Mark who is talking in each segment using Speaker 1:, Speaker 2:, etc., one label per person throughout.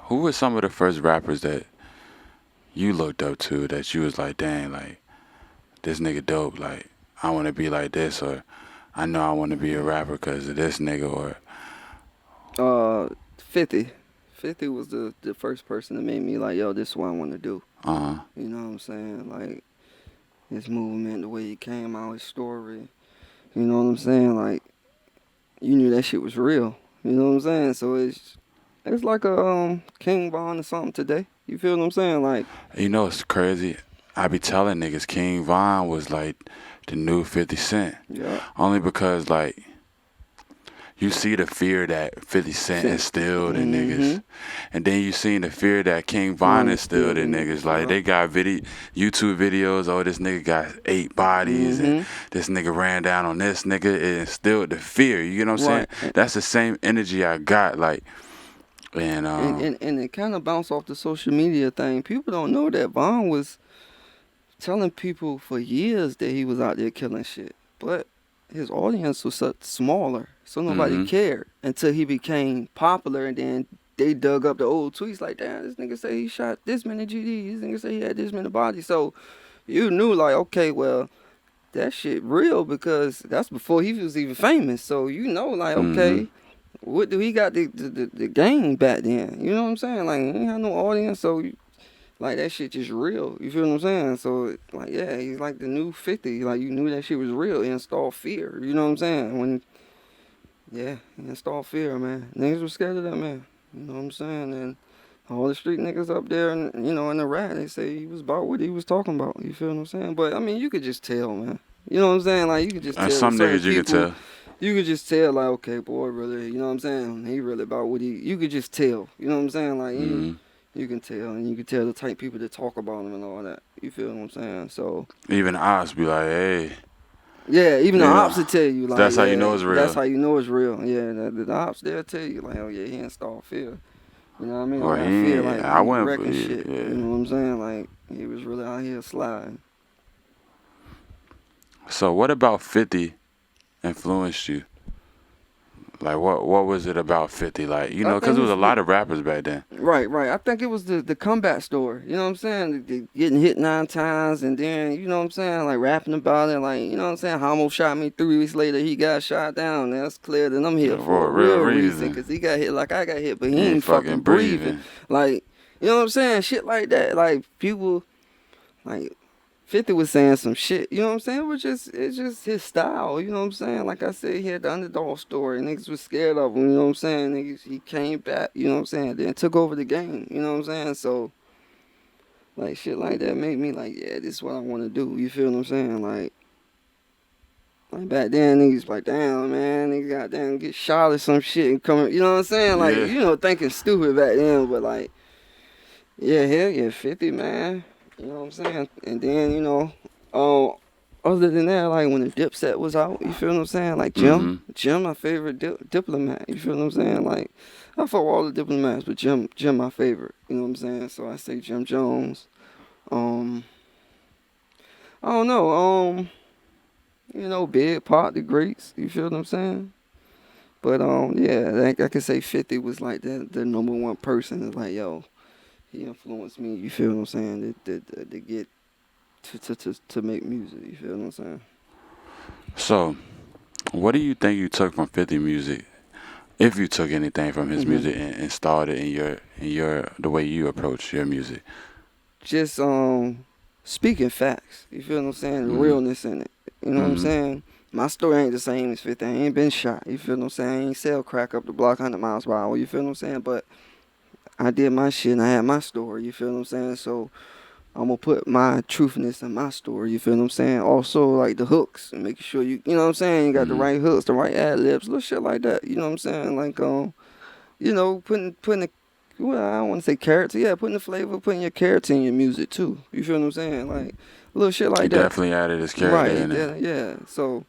Speaker 1: Who were some of the first rappers that you looked up to that you was like, dang, like this nigga dope, like I want to be like this, or I know I want to be a rapper because of this nigga, or
Speaker 2: 50. 50 was the first person that made me like, yo, this is what I want to do.
Speaker 1: uh-huh.
Speaker 2: You know what I'm saying? Like, his movement, the way he came out, his story. You know what I'm saying? Like, you knew that shit was real. You know what I'm saying? So it's like a King Von or something today. You feel what I'm saying? Like,
Speaker 1: You know it's crazy. I be telling niggas King Von was like the new 50 Cent,
Speaker 2: yeah.
Speaker 1: only because like you see the fear that 50 Cent instilled in niggas. And then you seen the fear that King Von instilled in niggas. Like, they got YouTube videos, oh, this nigga got 8 bodies, and this nigga ran down on this nigga. It instilled the fear, you know what I'm saying? That's the same energy I got, like, and
Speaker 2: And it kind of bounced off the social media thing. People don't know that Von was telling people for years that he was out there killing shit. But his audience was such smaller, so nobody cared until he became popular, and then they dug up the old tweets like, damn, this nigga say he shot this many GDs, this nigga say he had this many bodies. So you knew like, okay, well, that shit real because that's before he was even famous. So you know, like, okay, what do he got the game back then? You know what I'm saying? Like, he ain't had no audience, so like that shit just real. You feel what I'm saying? So like, yeah, he's like the new 50. Like, you knew that shit was real. He installed fear. You know what I'm saying? When he installed fear, man. Niggas were scared of that man. You know what I'm saying? And all the street niggas up there, and you know, in the rat, they say he was about what he was talking about. You feel what I'm saying? But I mean, you could just tell, man. You know what I'm saying? Like, you could just tell.
Speaker 1: some
Speaker 2: certain
Speaker 1: niggas you
Speaker 2: people,
Speaker 1: could tell.
Speaker 2: You could just tell, like, okay, boy, really, you know what I'm saying? He really about what he. You could just tell. You know what I'm saying? Like, you can tell, and you can tell the type people that talk about him and all that. You feel what I'm saying? So
Speaker 1: Even the ops be like, hey.
Speaker 2: yeah, even the ops will tell you, like,
Speaker 1: that's how you know it's real.
Speaker 2: That's how you know it's real. Yeah, the ops, they'll tell you, like, oh yeah, he installed fear. You know what I mean?
Speaker 1: Or
Speaker 2: I
Speaker 1: he,
Speaker 2: feel like
Speaker 1: I
Speaker 2: he
Speaker 1: went,
Speaker 2: wrecking shit.
Speaker 1: yeah.
Speaker 2: You know what I'm saying? Like, he was really out here sliding.
Speaker 1: So what about 50 influenced you? Like, what was it about 50? Like, you know, because there was a lot of rappers back then.
Speaker 2: Right. I think it was the comeback story. You know what I'm saying? The getting hit 9 times, and then, you know what I'm saying, like, rapping about it. Like, you know what I'm saying? Homo shot me 3 weeks later. He got shot down. That's clear that I'm here for a real reason. Because he got hit like I got hit, but he ain't fucking breathing. Like, you know what I'm saying? Shit like that. Like, people, like, 50 was saying some shit, you know what I'm saying? It's just his style, you know what I'm saying? Like I said, he had the underdog story. Niggas was scared of him, you know what I'm saying? Niggas, he came back, you know what I'm saying? Then took over the game, you know what I'm saying? So, like, shit like that made me like, yeah, this is what I want to do, you feel what I'm saying? Like back then, niggas like, damn, man, niggas goddamn get shot or some shit and come, you know what I'm saying? Like, you know, thinking stupid back then, but like, yeah, hell yeah, 50, man. You know what I'm saying? And then, you know, other than that, like when the Dipset was out, you feel what I'm saying? Like Jim, my favorite diplomat. You feel what I'm saying? Like, I fuck with all the diplomats, but Jim, my favorite. You know what I'm saying? So I say Jim Jones. I don't know. You know, Big Pot, the greats. You feel what I'm saying? But yeah, I could say 50 was like the number one person. It's like, yo, he influenced me. You feel what I'm saying? To get to make music. You feel what I'm saying?
Speaker 1: So, what do you think you took from 50 music? If you took anything from his music and installed it in your the way you approach your music?
Speaker 2: Just speaking facts. You feel what I'm saying? The realness in it. You know what I'm saying? My story ain't the same as 50. I ain't been shot. You feel what I'm saying? I ain't sell crack up the block 100 miles per hour. You feel what I'm saying? But I did my shit and I had my story. You feel what I'm saying? So I'm gonna put my truthness in my story. You feel what I'm saying? Also, like the hooks and making sure you know what I'm saying? You got the right hooks, the right ad libs, little shit like that. You know what I'm saying? Like you know, putting the, well, I don't want to say character. Yeah, putting the flavor, putting your character in your music too. You feel what I'm saying? Like little shit like that.
Speaker 1: Definitely added his character in it.
Speaker 2: Yeah. So,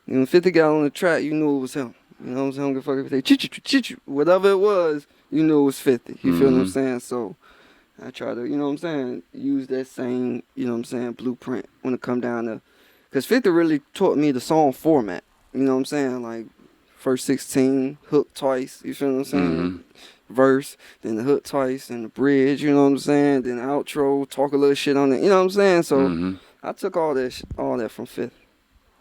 Speaker 2: you know, 50 got on the track, you knew it was him. You know what I'm saying? I don't give a fuck if they chit whatever it was, you knew it was 50. You feel what I'm saying? So I try to, you know what I'm saying, use that same, you know what I'm saying, blueprint when it come down to, because 50 really taught me the song format. You know what I'm saying? Like, first 16, hook twice, you feel what I'm saying? verse, then the hook twice, and the bridge, you know what I'm saying? Then the outro, talk a little shit on it, you know what I'm saying? So
Speaker 1: Mhm.
Speaker 2: I took all that from Fifth.